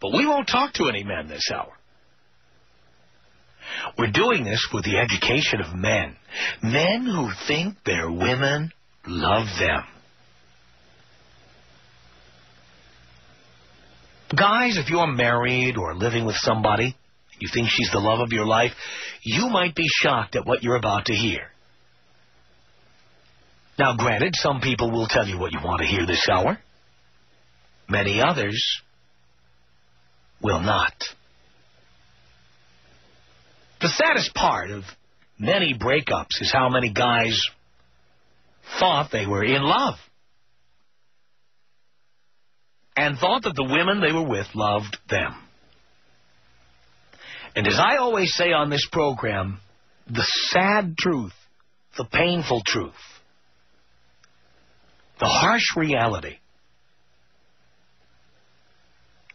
But we won't talk to any men this hour. We're doing this for the education of men. Men who think their women love them. Guys, if you're married or living with somebody, you think she's the love of your life, you might be shocked at what you're about to hear. Now, granted, some people will tell you what you want to hear this hour. Many others will not. The saddest part of many breakups is how many guys thought they were in love and thought that the women they were with loved them. And as I always say on this program, the sad truth, the painful truth, the harsh reality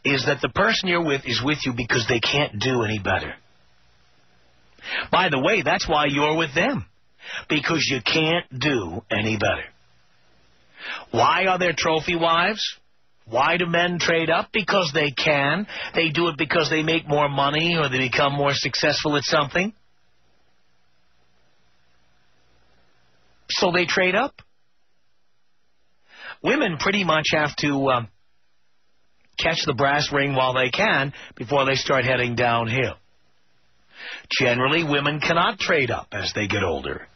is that the person you're with is with you because they can't do any better. By the way, that's why you're with them, because you can't do any better. Why are there trophy wives? Why do men trade up? Because they can. They do it because they make more money or they become more successful at something. So they trade up. Women pretty much have to catch the brass ring while they can before they start heading downhill. Generally, women cannot trade up as they get older.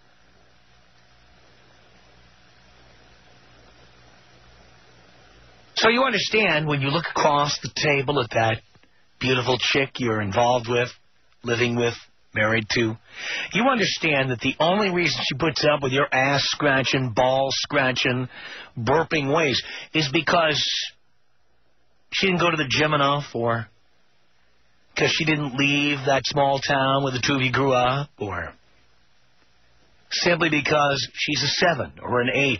So you understand when you look across the table at that beautiful chick you're involved with, living with, married to, you understand that the only reason she puts up with your ass-scratching, ball-scratching, burping ways is because she didn't go to the gym enough, or because she didn't leave that small town where the two of you grew up, or simply because she's a 7 or an 8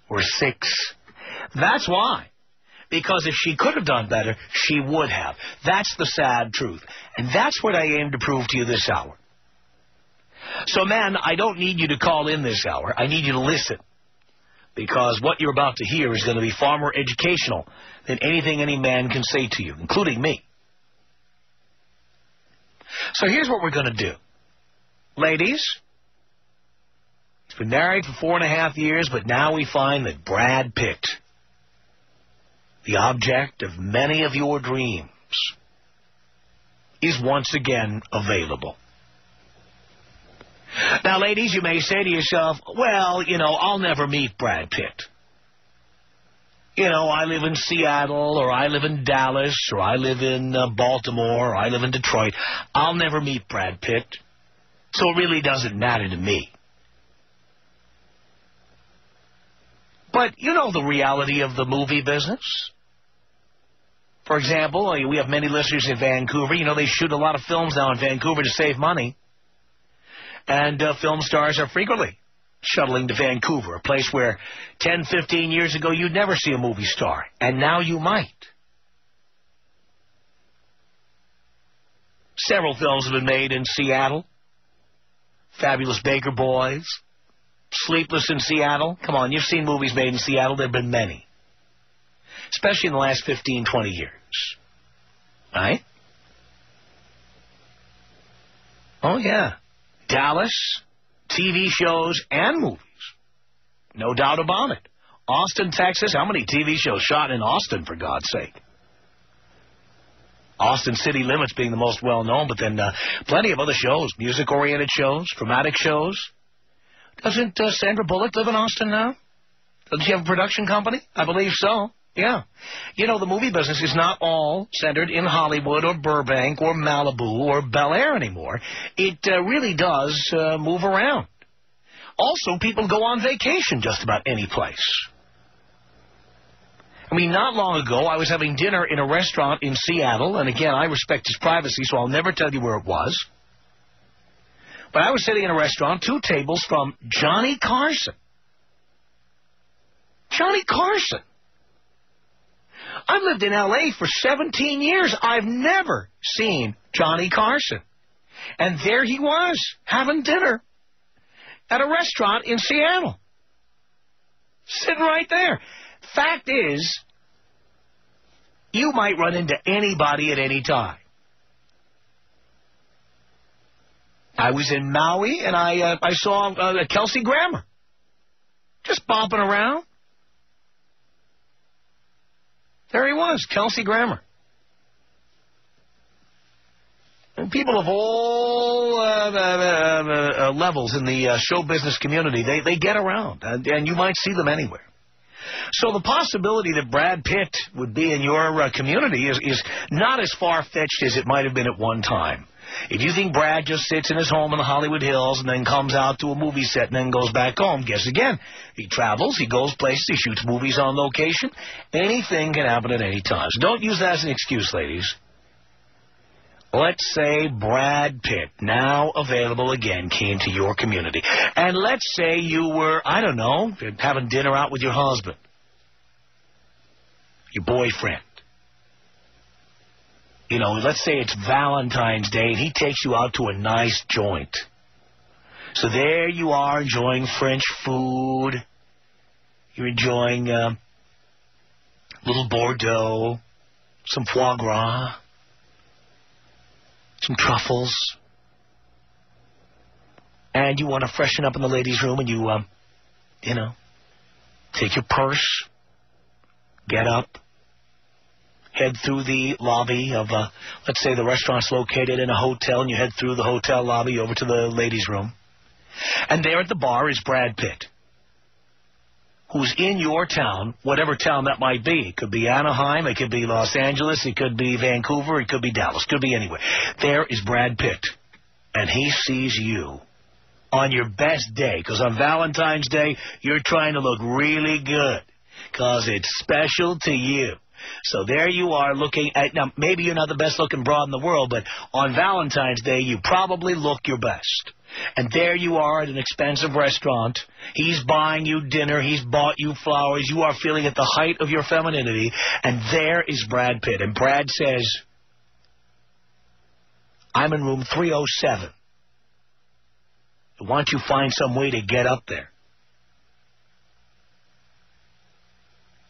or a 6. That's why. Because if she could have done better, she would have. That's the sad truth. And that's what I aim to prove to you this hour. So, man, I don't need you to call in this hour. I need you to listen. Because what you're about to hear is going to be far more educational than anything any man can say to you, including me. So here's what we're going to do. Ladies, he's been married for 4.5 years, but now we find that Brad Pitt, the object of many of your dreams, is once again available. Now, ladies, you may say to yourself, well, I'll never meet Brad Pitt. I live in Seattle, or I live in Dallas, or I live in Baltimore, or I live in Detroit. I'll never meet Brad Pitt, so it really doesn't matter to me. But you know the reality of the movie business. For example, we have many listeners in Vancouver. They shoot a lot of films now in Vancouver to save money. And film stars are frequently shuttling to Vancouver, a place where 10, 15 years ago you'd never see a movie star. And now you might. Several films have been made in Seattle. Fabulous Baker Boys. Sleepless in Seattle. Come on, you've seen movies made in Seattle. There have been many. Especially in the last 15, 20 years. Right? Oh, yeah. Dallas, TV shows, and movies. No doubt about it. Austin, Texas. How many TV shows shot in Austin, for God's sake? Austin City Limits being the most well-known, but then plenty of other shows. Music-oriented shows, dramatic shows. Doesn't Sandra Bullock live in Austin now? Doesn't she have a production company? I believe so. Yeah. The movie business is not all centered in Hollywood or Burbank or Malibu or Bel Air anymore. It really does move around. Also, people go on vacation just about any place. Not long ago, I was having dinner in a restaurant in Seattle, and again, I respect his privacy, so I'll never tell you where it was. But I was sitting in a restaurant 2 tables from Johnny Carson. Johnny Carson. I've lived in L.A. for 17 years. I've never seen Johnny Carson. And there he was, having dinner at a restaurant in Seattle. Sitting right there. Fact is, You might run into anybody at any time. I was in Maui, and I saw Kelsey Grammer just bopping around. There he was, Kelsey Grammer. And people of all levels in the show business community, they get around, and you might see them anywhere. So the possibility that Brad Pitt would be in your community is not as far-fetched as it might have been at one time. If you think Brad just sits in his home in the Hollywood Hills and then comes out to a movie set and then goes back home, guess again. He travels, he goes places, he shoots movies on location. Anything can happen at any time. So don't use that as an excuse, ladies. Let's say Brad Pitt, now available again, came to your community. And let's say you were, I don't know, having dinner out with your husband, your boyfriend. You know, let's say it's Valentine's Day, and he takes you out to a nice joint. So there you are enjoying French food. You're enjoying little Bordeaux, some foie gras, some truffles. And you want to freshen up in the ladies' room, and you take your purse, get up, head through the lobby of, let's say the restaurant's located in a hotel, and you head through the hotel lobby over to the ladies' room. And there at the bar is Brad Pitt, who's in your town, whatever town that might be. It could be Anaheim, it could be Los Angeles, it could be Vancouver, it could be Dallas, it could be anywhere. There is Brad Pitt, and he sees you on your best day, because on Valentine's Day, you're trying to look really good, because it's special to you. So there you are looking at, now maybe you're not the best looking broad in the world, but on Valentine's Day you probably look your best. And there you are at an expensive restaurant. He's buying you dinner. He's bought you flowers. You are feeling at the height of your femininity. And there is Brad Pitt. And Brad says, I'm in room 307. Why don't you find some way to get up there?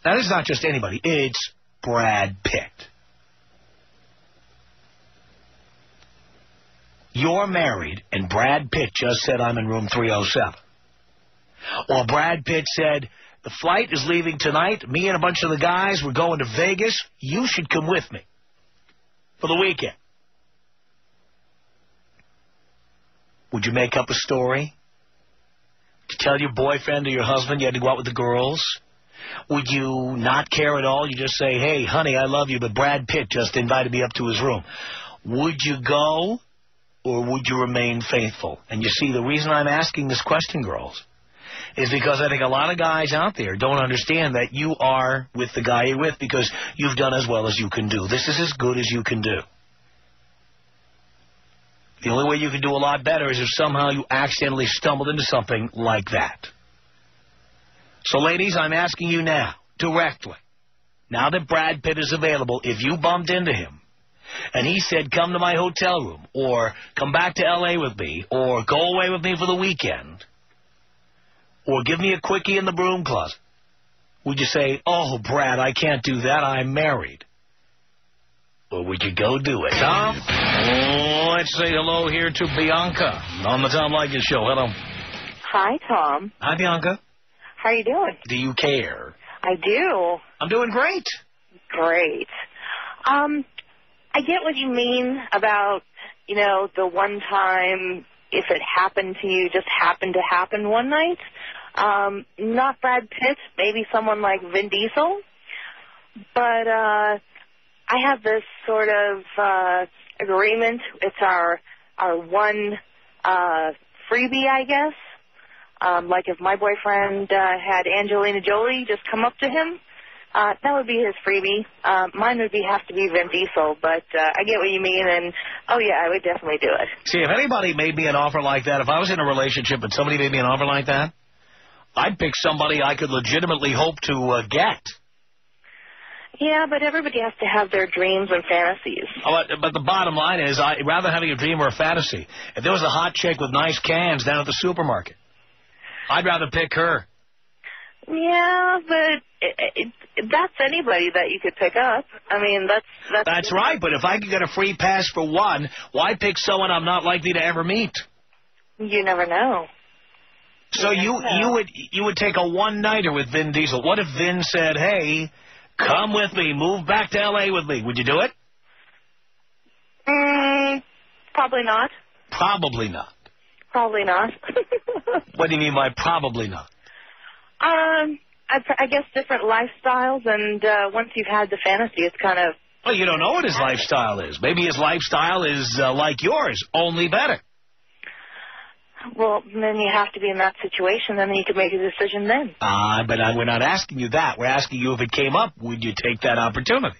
Now, this is not just anybody. It's Brad Pitt. You're married, and Brad Pitt just said, I'm in room 307. Or Brad Pitt said, the flight is leaving tonight. Me and a bunch of the guys, we're going to Vegas. You should come with me for the weekend. Would you make up a story? Would you tell your boyfriend or your husband you had to go out with the girls? Would you not care at all? You just say, hey, honey, I love you, but Brad Pitt just invited me up to his room. Would you go, or would you remain faithful? And you see, the reason I'm asking this question, girls, is because I think a lot of guys out there don't understand that you are with the guy you're with because you've done as well as you can do. This is as good as you can do. The only way you can do a lot better is if somehow you accidentally stumbled into something like that. So, ladies, I'm asking you now, directly, now that Brad Pitt is available, if you bumped into him and he said, come to my hotel room, or come back to L.A. with me, or go away with me for the weekend, or give me a quickie in the broom closet, would you say, oh, Brad, I can't do that, I'm married? Or would you go do it? Tom, let's say hello here to Bianca on the Tom Leykis Show. Hello. Hi, Tom. Hi, Bianca. How are you doing? Do you care? I do. I'm doing great. Great. I get what you mean about, the one time, if it happened to you, just happened to happen one night. Not Brad Pitt, maybe someone like Vin Diesel. But I have this sort of agreement. It's our one freebie, I guess. Like if my boyfriend had Angelina Jolie just come up to him, that would be his freebie. Mine would have to be Vin Diesel, but I get what you mean, and, oh, yeah, I would definitely do it. See, if anybody made me an offer like that, if I was in a relationship and somebody made me an offer like that, I'd pick somebody I could legitimately hope to get. Yeah, but everybody has to have their dreams and fantasies. Oh, but the bottom line is, rather than having a dream or a fantasy, if there was a hot chick with nice cans down at the supermarket, I'd rather pick her. Yeah, but that's anybody that you could pick up. I mean, That's right, but if I could get a free pass for one, why pick someone I'm not likely to ever meet? You never know. So you would take a one-nighter with Vin Diesel. What if Vin said, hey, come with me, move back to L.A. with me? Would you do it? Probably not. Probably not. Probably not. What do you mean by probably not? I guess different lifestyles, and once you've had the fantasy, it's kind of... Well, you don't know what his lifestyle is. Maybe his lifestyle is like yours, only better. Well, then you have to be in that situation, and then you can make a decision then. But we're not asking you that. We're asking you if it came up, would you take that opportunity?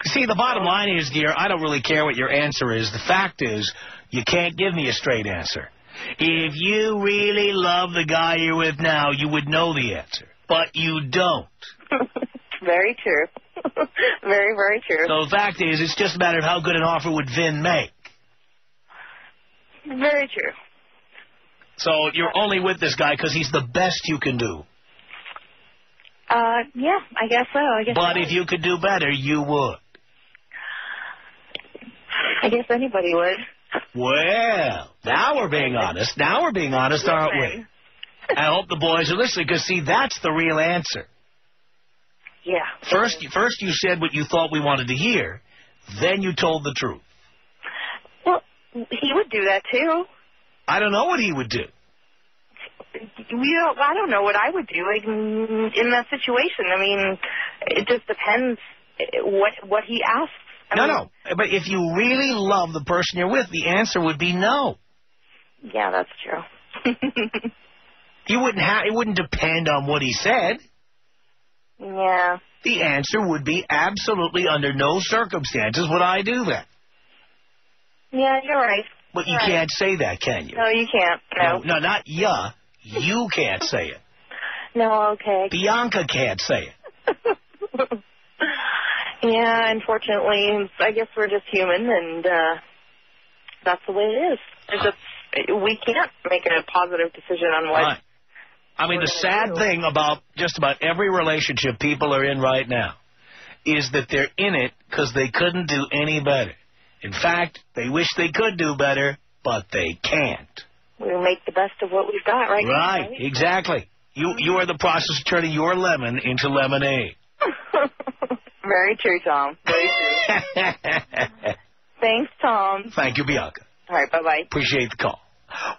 See, the bottom line is, dear, I don't really care what your answer is. The fact is, you can't give me a straight answer. If you really love the guy you're with now, you would know the answer. But you don't. Very true. Very, very true. So the fact is, it's just a matter of how good an offer would Vin make. Very true. So you're only with this guy because he's the best you can do. Yeah, I guess so. But if you could do better, you would. I guess anybody would. Well, now we're being honest. Now we're being honest, aren't we? I hope the boys are listening, because, see, that's the real answer. Yeah. First you said what you thought we wanted to hear. Then you told the truth. Well, he would do that, too. I don't know what he would do. I don't know what I would do in that situation. I mean, it just depends what he asks. No. But if you really love the person you're with, the answer would be no. Yeah, that's true. It wouldn't depend on what he said. Yeah. The answer would be absolutely under no circumstances would I do that. Yeah, you're right. But you can't say that, can you? No, you can't. No, not ya. You can't say it. No, okay. Bianca can't say it. Yeah, unfortunately, I guess we're just human, and that's the way it is. We can't make a positive decision on what... Right. I mean, the sad thing about just about every relationship people are in right now is that they're in it because they couldn't do any better. In fact, they wish they could do better, but they can't. We make the best of what we've got right now. Right, exactly. You are the process of turning your lemon into lemonade. Very true, Tom. Very true. Thanks, Tom. Thank you, Bianca. All right, bye-bye. Appreciate the call.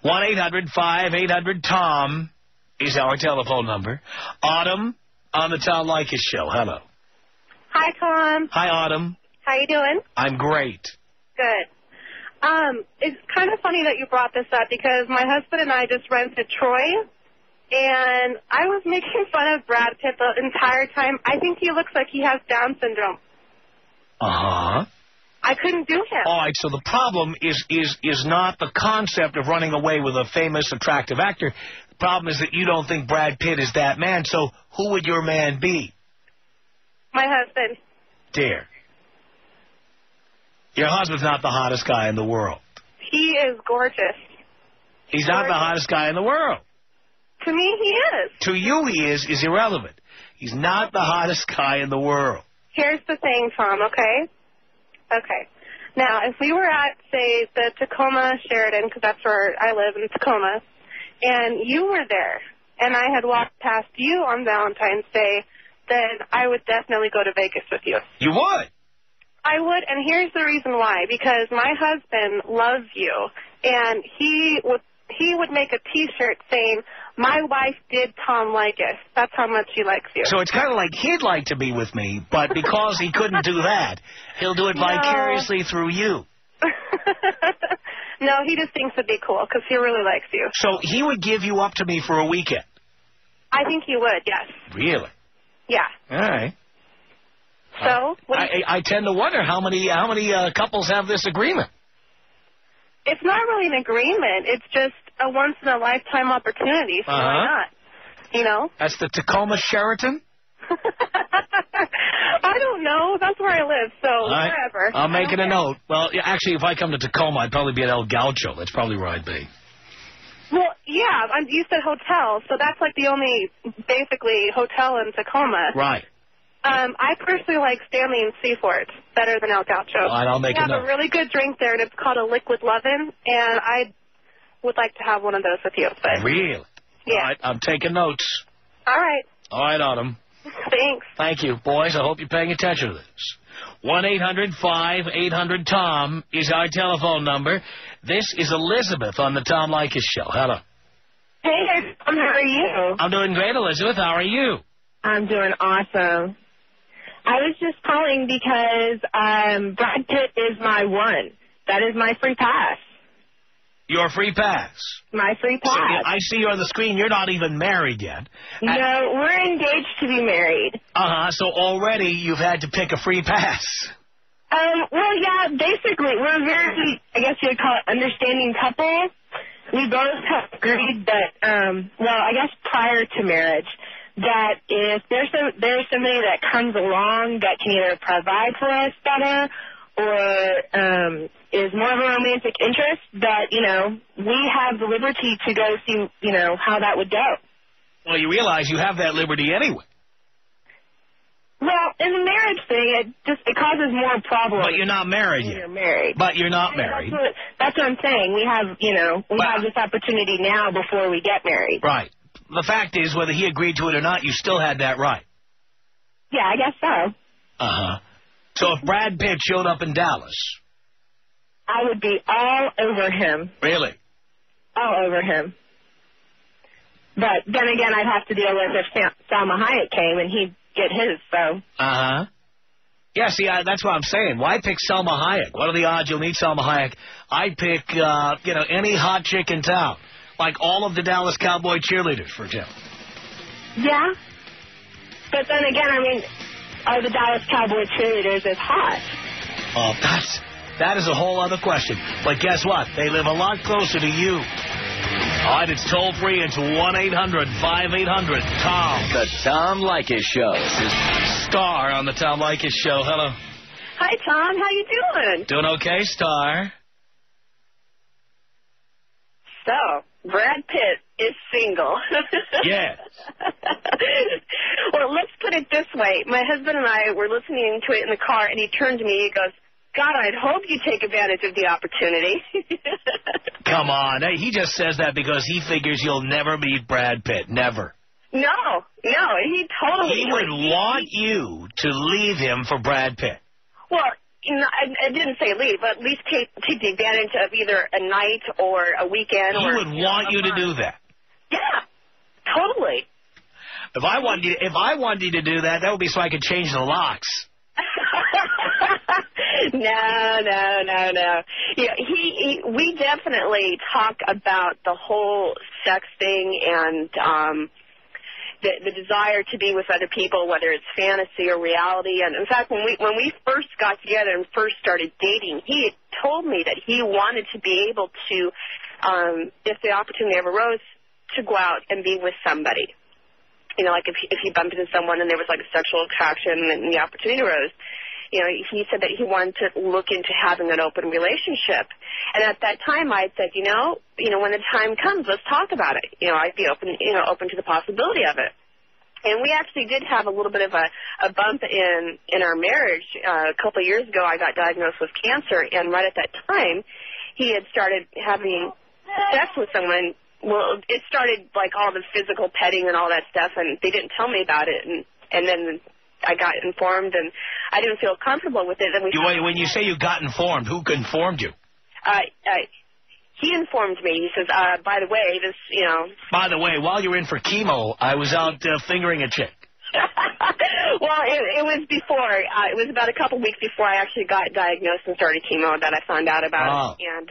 1-800-5800-TOM is our telephone number. Autumn on the Tom Leykis Show. Hello. Hi, Tom. Hi, Autumn. How you doing? I'm great. Good. It's kind of funny that you brought this up because my husband and I just rented Troy, and I was making fun of Brad Pitt the entire time. I think he looks like he has Down syndrome. Uh-huh. I couldn't do him. All right, so the problem is not the concept of running away with a famous, attractive actor. The problem is that you don't think Brad Pitt is that man, so who would your man be? My husband. Dear. Your husband's not the hottest guy in the world. He is gorgeous. He's not the hottest guy in the world. To me, he is. To you, he is irrelevant. He's not the hottest guy in the world. Here's the thing, Tom, okay? Okay. Now, if we were at, say, the Tacoma Sheraton, because that's where I live in Tacoma, and you were there, and I had walked past you on Valentine's Day, then I would definitely go to Vegas with you. You would? I would, and here's the reason why. Because my husband loves you, and he would make a T-shirt saying, "My wife did Tom Leykis." That's how much he likes you. So it's kind of like he'd like to be with me, but because he couldn't do that, he'll do it vicariously through you. No, he just thinks it'd be cool because he really likes you. So he would give you up to me for a weekend? I think he would, yes. Really? Yeah. All right. So? I tend to wonder how many couples have this agreement. It's not really an agreement. It's just a once-in-a-lifetime opportunity, so why not? You know? That's the Tacoma Sheraton? I don't know. That's where I live, so wherever. I'm making a note. Well, actually, if I come to Tacoma, I'd probably be at El Gaucho. That's probably where I'd be. Well, Yeah, you said hotel, so that's like the only, basically, hotel in Tacoma. Right. I personally like Stanley and Seafort better than El Gaucho. All right, I'll make a a note. They have a really good drink there, and it's called a Liquid Lovin', and I would like to have one of those with you. But Really? yeah. All right, I'm taking notes. All right. All right, Autumn. Thanks. Thank you. Boys, I hope you're paying attention to this. 1-800-5800-TOM is our telephone number. This is Elizabeth on the Tom Leykis Show. Hello. Hey, Tom, how are you? I'm doing great, Elizabeth. How are you? I'm doing awesome. I was just calling because Brad Pitt is my one. That is my free pass. Your free pass. My free pass. So, I see you on the screen. You're not even married yet. No, we're engaged to be married. Uh-huh. So already you've had to pick a free pass. Well, yeah, basically, we're a very, I guess you would call it, understanding couple. We both have agreed that, well, I guess prior to marriage, that if there's somebody that comes along that can either provide for us better or is more of a romantic interest, that, you know, we have the liberty to go see, you know, how that would go. Well, you realize you have that liberty anyway. Well, in the marriage thing, it causes more problems. But you're not married yet. You're married. But you're not married. That's what I'm saying. We have, you know, have this opportunity now before we get married. Right. The fact is, whether he agreed to it or not, you still had that right. Yeah, I guess so. Uh-huh. So if Brad Pitt showed up in Dallas... I would be all over him. Really? All over him. But then again, I'd have to deal with if Salma Hayek came and he'd get his, so... Uh-huh. Yeah, see, that's what I'm saying. Why pick Salma Hayek? What are the odds you'll meet Salma Hayek? I'd pick, any hot chick in town. Like all of the Dallas Cowboy cheerleaders, for example. Yeah. But then again, I mean, are the Dallas Cowboy cheerleaders as hot? That is a whole other question. But guess what? They live a lot closer to you. All right, it's toll-free. It's 1-800-5800-TOM. The Tom Leykis Show. This is Star on the Tom Leykis Show. Hello. Hi, Tom. How you doing? Doing okay, Star? So, Brad Pitt is single. Yes. Well, let's put it this way. My husband and I were listening to it in the car, and he turned to me and he goes, God, I'd hope you take advantage of the opportunity. Come on. He just says that because he figures you'll never meet Brad Pitt. Never. No, he totally... He would want you to leave him for Brad Pitt. Well, I didn't say leave, but at least take the advantage of either a night or a weekend. He would want you to do that. Yeah, totally. If I wanted you to do that, that would be so I could change the locks. No. Yeah, we definitely talk about the whole sex thing and the desire to be with other people, whether it's fantasy or reality. And in fact, when we first got together and first started dating, he had told me that he wanted to be able to, if the opportunity ever arose, to go out and be with somebody. You know, like if he bumped into someone and there was like a sexual attraction and the opportunity arose. You know, he said that he wanted to look into having an open relationship. And at that time, I said, you know, when the time comes, let's talk about it. You know, I'd be open to the possibility of it. And we actually did have a little bit of a bump in our marriage. A couple of years ago, I got diagnosed with cancer, and right at that time, he had started having sex with someone. Well, it started like all the physical petting and all that stuff, and they didn't tell me about it. And then I got informed, and I didn't feel comfortable with it. And when you say you got informed, who informed you? He informed me. He says, by the way, this, By the way, while you were in for chemo, I was out fingering a chick. Well, it was before. It was about a couple weeks before I actually got diagnosed and started chemo that I found out about it. And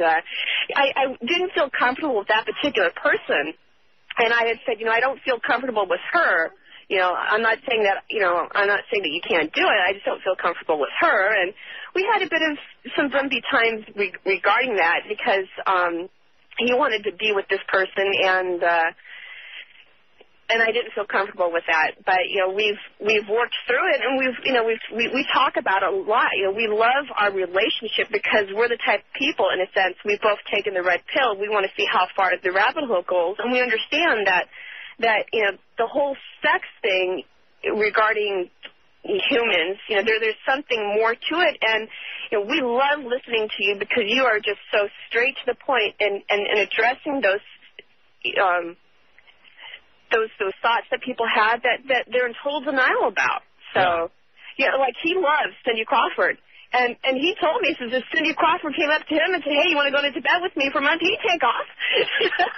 I didn't feel comfortable with that particular person. And I had said, I don't feel comfortable with her. I'm not saying that, I'm not saying that you can't do it. I just don't feel comfortable with her. And we had a bit of some bumpy times regarding that because he wanted to be with this person, and and I didn't feel comfortable with that. But we've worked through it, and we talk about it a lot. We love our relationship because we're the type of people, in a sense, we've both taken the red pill. We want to see how far the rabbit hole goes, and we understand that the whole sex thing regarding humans, there's something more to it, and we love listening to you because you are just so straight to the point and addressing those thoughts that people have that they're in total denial about. So, like he loves Cindy Crawford. And he told me, since Cindy Crawford came up to him and said, hey, you want to go to Tibet with me for a month? He'd take off.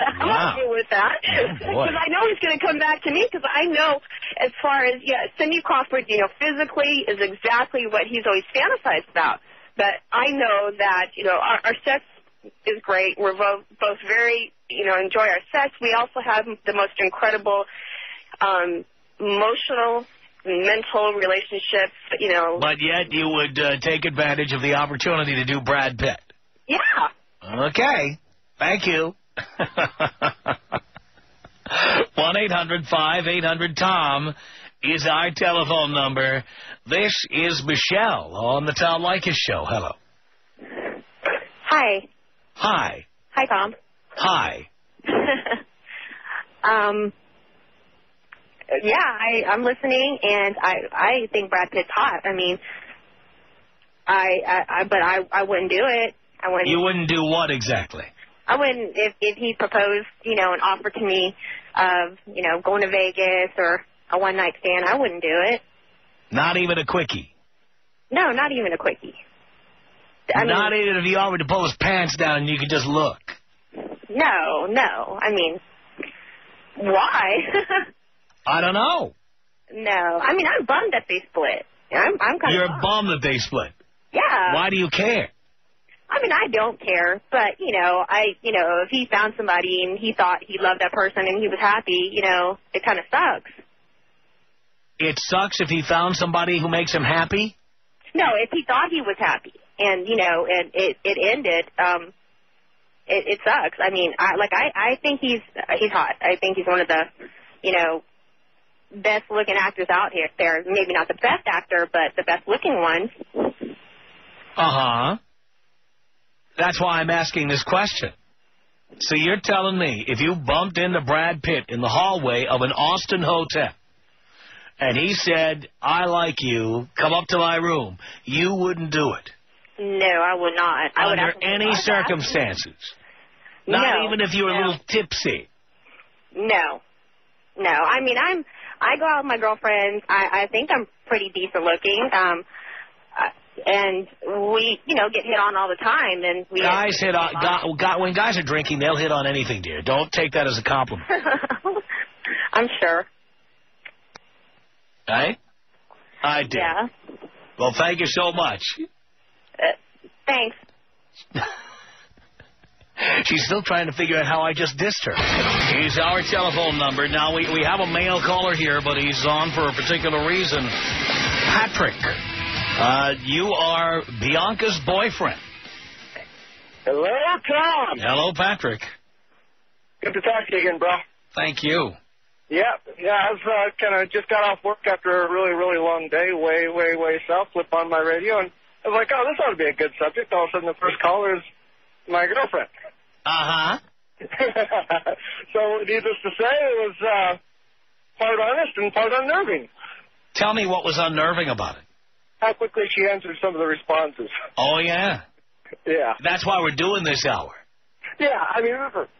I'm okay with that. Because I know he's going to come back to me because I know as far as, Cindy Crawford, physically is exactly what he's always fantasized about. But I know that, our sex is great. We're both very, enjoy our sex. We also have the most incredible emotional, mental relationships, But yet you would take advantage of the opportunity to do Brad Pitt. Yeah. Okay. Thank you. 1-800-5800-TOM is our telephone number. This is Michelle on the Tom Leykis Show. Hello. Hi. Hi. Hi, Tom. Hi. Yeah, I'm listening, and I think Brad Pitt's hot. I mean, but I wouldn't do it. I wouldn't. You wouldn't do what exactly? I wouldn't if he proposed, an offer to me of, going to Vegas or a one-night stand. I wouldn't do it. Not even a quickie? No, not even a quickie. Not even if he offered to pull his pants down and you could just look? No. I mean, why? I don't know. No. I mean, I'm bummed that they split. I'm kind of You're bummed that they split? Yeah. Why do you care? I mean, I don't care, but, if he found somebody and he thought he loved that person and he was happy, it kind of sucks. It sucks if he found somebody who makes him happy? No, if he thought he was happy and, and it ended, it sucks. I mean, I think he's hot. I think he's one of the, best-looking actors out here. There, maybe not the best actor, but the best-looking one. Uh-huh. That's why I'm asking this question. So you're telling me if you bumped into Brad Pitt in the hallway of an Austin hotel and he said, I like you, come up to my room, you wouldn't do it? No, I would not. Under any circumstances? Not even if you were a little tipsy? No. I mean, I go out with my girlfriends. I think I'm pretty decent looking. And we, get hit on all the time. And we guys hit on, when guys are drinking, they'll hit on anything, dear. Don't take that as a compliment. I'm sure. Right? I did. Yeah. Well, thank you so much. Thanks. She's still trying to figure out how I just dissed her. Here's our telephone number. Now, we have a male caller here, but he's on for a particular reason. Patrick, you are Bianca's boyfriend. Hello, Tom. Hello, Patrick. Good to talk to you again, bro. Thank you. Yeah, I was kind of just got off work after a really, really long day, way south, flip on my radio, and I was like, oh, this ought to be a good subject. All of a sudden, the first caller is my girlfriend. Uh-huh. So, needless to say, it was part honest and part unnerving. Tell me what was unnerving about it. How quickly she answered some of the responses. Oh, yeah? Yeah. That's why we're doing this hour. Yeah, I mean,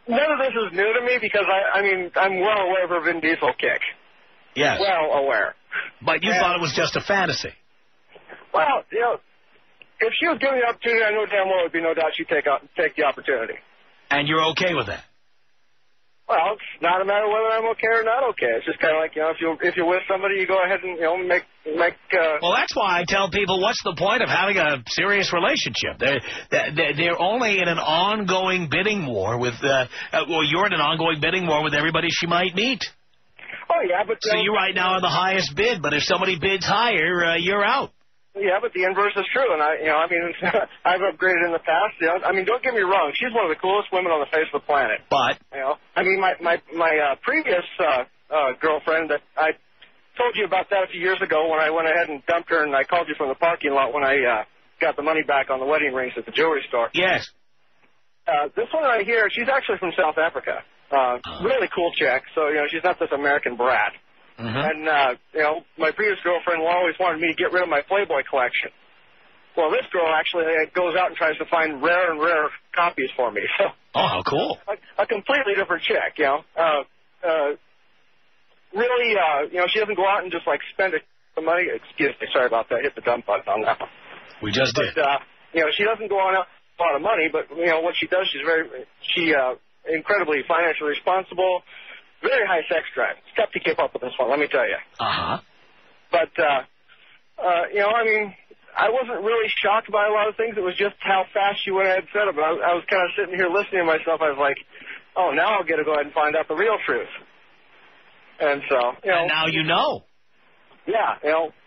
none of this is new to me because, I'm well aware of her Vin Diesel kick. Yes. Well aware. But you thought it was just a fantasy. Well, if she was given the opportunity, I know damn well there would be no doubt she'd take the opportunity. And you're okay with that? Well, it's not a matter of whether I'm okay or not okay. It's just kind of like, if you're with somebody, you go ahead and, make... Well, that's why I tell people, what's the point of having a serious relationship? They're only in an ongoing bidding war with... you're in an ongoing bidding war with everybody she might meet. Oh, yeah, but... So you right now are the highest bid, but if somebody bids higher, you're out. Yeah, but the inverse is true, and I've upgraded in the past. Don't get me wrong, she's one of the coolest women on the face of the planet. But my previous girlfriend that I told you about that a few years ago when I went ahead and dumped her, and I called you from the parking lot when I got the money back on the wedding rings at the jewelry store. Yes. This one right here, she's actually from South Africa. Really cool chick, so, she's not this American brat. And, my previous girlfriend always wanted me to get rid of my Playboy collection. Well, this girl actually goes out and tries to find rare and rare copies for me. So, how cool. A completely different chick, really, she doesn't go out and just, spend the money. Excuse me, sorry about that. Hit the dump button on that one. We just did. But, she doesn't go out a lot of money, but, what she does, she's incredibly financially responsible, very high sex drive. It's tough to keep up with this one, let me tell you. But, I wasn't really shocked by a lot of things. It was just how fast she went ahead and said it. I was kind of sitting here listening to myself. I was like, oh, now I'll get to go ahead and find out the real truth. And so, And now you know. Yeah,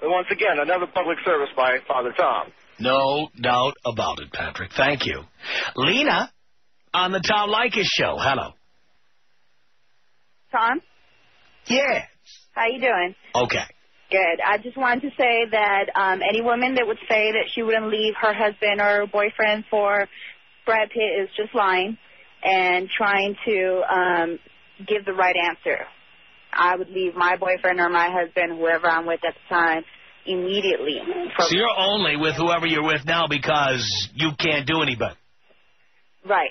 once again, another public service by Father Tom. No doubt about it, Patrick. Thank you. Lena on the Tom Leykis Show. Hello. Tom? Yes. How you doing? Okay. Good. I just wanted to say that any woman that would say that she wouldn't leave her husband or boyfriend for Brad Pitt is just lying and trying to give the right answer. I would leave my boyfriend or my husband, whoever I'm with at the time, immediately. So you're only with whoever you're with now because you can't do any better. Right.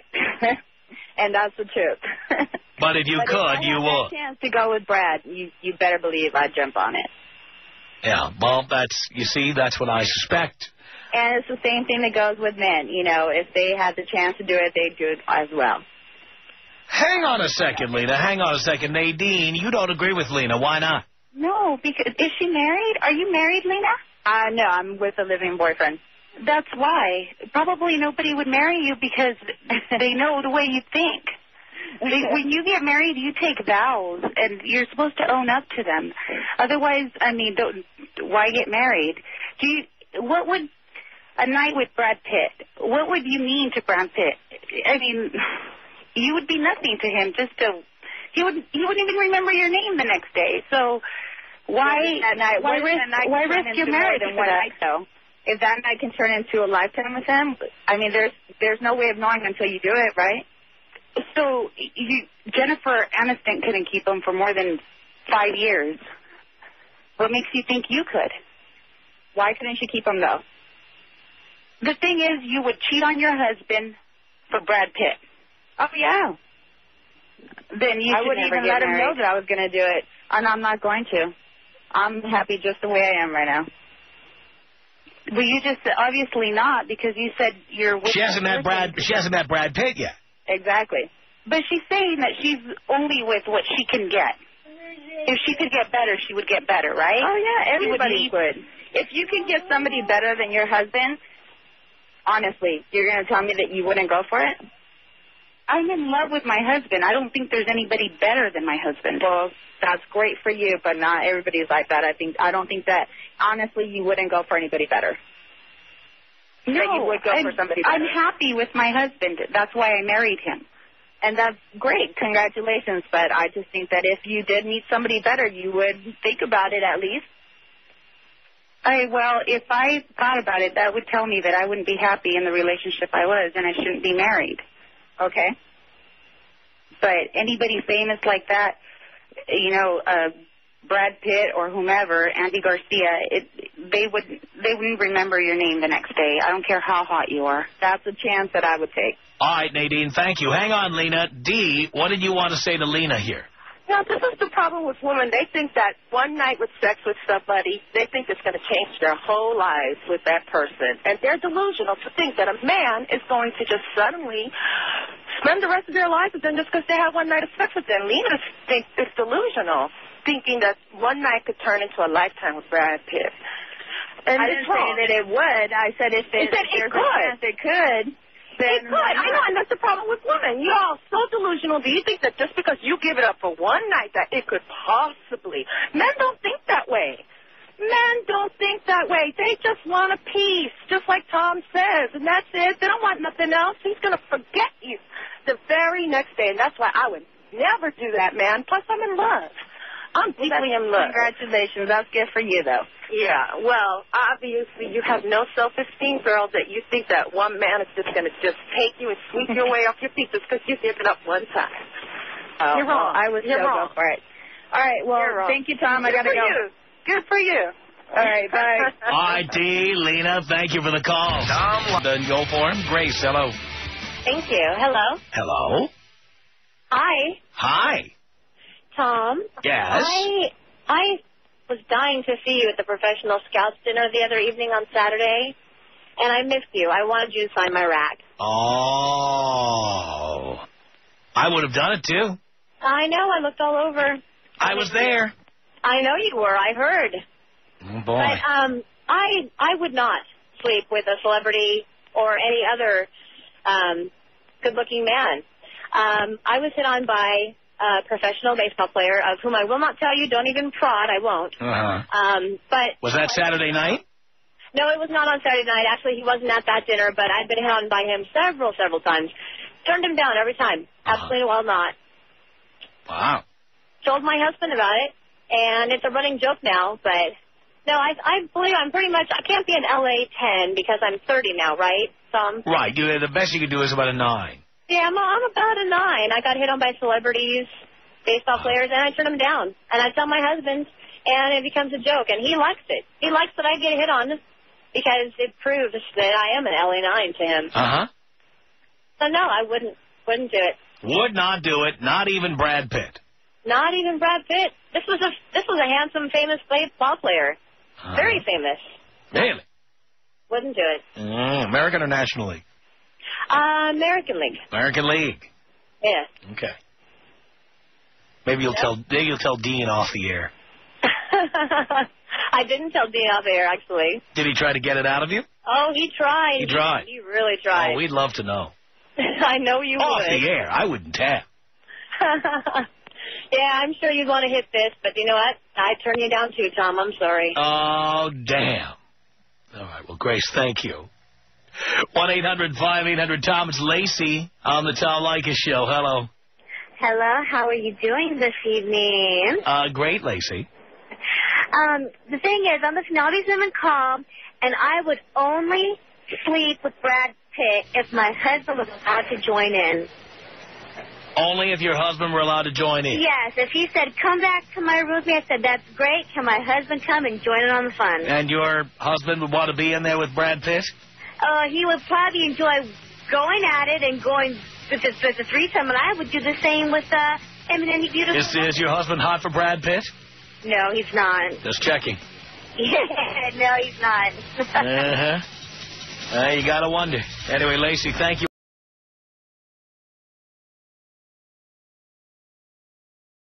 And that's the truth. But if you could, you would. If I had a chance to go with Brad, you better believe I'd jump on it. Yeah, well, that's what I suspect. And it's the same thing that goes with men. If they had the chance to do it, they'd do it as well. Hang on a second, Lena. Hang on a second. Nadine, you don't agree with Lena. Why not? No, because is she married? Are you married, Lena? No, I'm with a living boyfriend. That's why. Probably nobody would marry you because they know the way you think. When you get married, you take vows, and you're supposed to own up to them. Otherwise, why get married? What would a night with Brad Pitt, what would you mean to Brad Pitt? You would be nothing to him. He wouldn't even remember your name the next day. So why risk your marriage for that? Though? If that night can turn into a lifetime with him, there's no way of knowing until you do it, right? So Jennifer Aniston couldn't keep him for more than 5 years. What makes you think you could? Why couldn't you keep him, though? The thing is, you would cheat on your husband for Brad Pitt. Oh, yeah. Then I wouldn't even let him know that I was going to do it. And I'm not going to. I'm happy just the way I am right now. Well, you just obviously not, because you said you're with She hasn't met Brad Pitt yet. Exactly. But she's saying that she's only with what she can get. If she could get better, she would get better, right? Oh, yeah, everybody would. If you could get somebody better than your husband, honestly, you're going to tell me that you wouldn't go for it? I'm in love with my husband. I don't think there's anybody better than my husband. Well, that's great for you, but not everybody's like that. I don't think that, honestly, you wouldn't go for anybody better. No, that you would go for somebody better. I'm happy with my husband. That's why I married him. And that's great. Congratulations. But I just think that if you did meet somebody better, you would think about it at least. Well, if I thought about it, that would tell me that I wouldn't be happy in the relationship I was and I shouldn't be married. Okay? But anybody famous like that, Brad Pitt or whomever, Andy Garcia, they wouldn't remember your name the next day. I don't care how hot you are. That's a chance that I would take. All right, Nadine, thank you. Hang on, Lena. Dee, what did you want to say to Lena here? Now, this is the problem with women. They think that one night with sex with somebody, they think it's going to change their whole lives with that person. And they're delusional to think that a man is going to just suddenly spend the rest of their lives with them just because they have one night of sex with them. Lena thinks it's delusional, thinking that one night could turn into a lifetime with Brad Pitt. And I didn't say that it would. I said if there's a chance it could. It could. I know, and that's the problem with women. You're all so delusional. Do you think that just because you give it up for one night that it could possibly? Men don't think that way. Men don't think that way. They just want a piece, just like Tom says, and that's it. They don't want nothing else. He's going to forget you the very next day, and that's why I would never do that, man. Plus, I'm in love. I'm deeply in love. Congratulations. That's good for you, though. Yeah, well, obviously you have no self-esteem, girl, that you think that one man is just going to just take you and sweep your way off your feet just because you've given up one time. You're wrong. I would still go for it. All right, well, thank you, Tom. I got to go. Good for you. All right, bye. All right, Dee, Lena, thank you for the call. Tom, then go for him. Grace, hello. Thank you. Hello. Hello. Hi. Hi. Tom. Yes. I was dying to see you at the Professional Scouts dinner the other evening on Saturday, and I missed you. I wanted you to sign my rack. Oh. I would have done it, too. I know. I looked all over. I was there. I know you were. I heard. Oh, boy. But I would not sleep with a celebrity or any other good-looking man. I was hit on by a professional baseball player of whom I will not tell you. Don't even prod. I won't. But was that Saturday night? No, it was not on Saturday night. Actually, he wasn't at that dinner, but I'd been hit on by him several times. Turned him down every time. Absolutely well not. Wow. Told my husband about it, and it's a running joke now, but no, I believe I'm pretty much, I can't be an LA 10 because I'm 30 now, right? So right. The best you could do is about a 9. Yeah, I'm about a 9. I got hit on by celebrities, baseball players, and I turn them down. And I tell my husband, and it becomes a joke, and he likes it. He likes that I get hit on because it proves that I am an LA 9 to him. So no, I wouldn't do it. Would not do it. Not even Brad Pitt. Not even Brad Pitt. This was a handsome, famous baseball player. Very famous. Really? Wouldn't do it. American or National League? American League. American League. Yeah. Okay. Maybe you'll tell Dean off the air. I didn't tell Dean off the air, actually. Did he try to get it out of you? Oh, he tried. He tried. He really tried. Oh, we'd love to know. I know you off would. the air. I wouldn't tell. Yeah, I'm sure you'd want to hit this, but you know what? I turn you down too, Tom. I'm sorry. Oh, damn. All right. Well, Grace, thank you. 1-800-5800-TOM. It's Lacey on the Tom Leykis Show. Hello. Hello. How are you doing this evening? Great, Lacey. The thing is, I'm listening to all these women call, and I would only sleep with Brad Pitt if my husband was allowed to join in. Only if your husband were allowed to join in? Yes. If he said, come back to my room, I said, that's great. Can my husband come and join in on the fun? And your husband would want to be in there with Brad Pitt? He would probably enjoy going at it and going with the threesome, and I would do the same with Eminently Beautiful. Is your husband hot for Brad Pitt? No, he's not. Just checking. No, he's not. You got to wonder. Anyway, Lacey, thank you.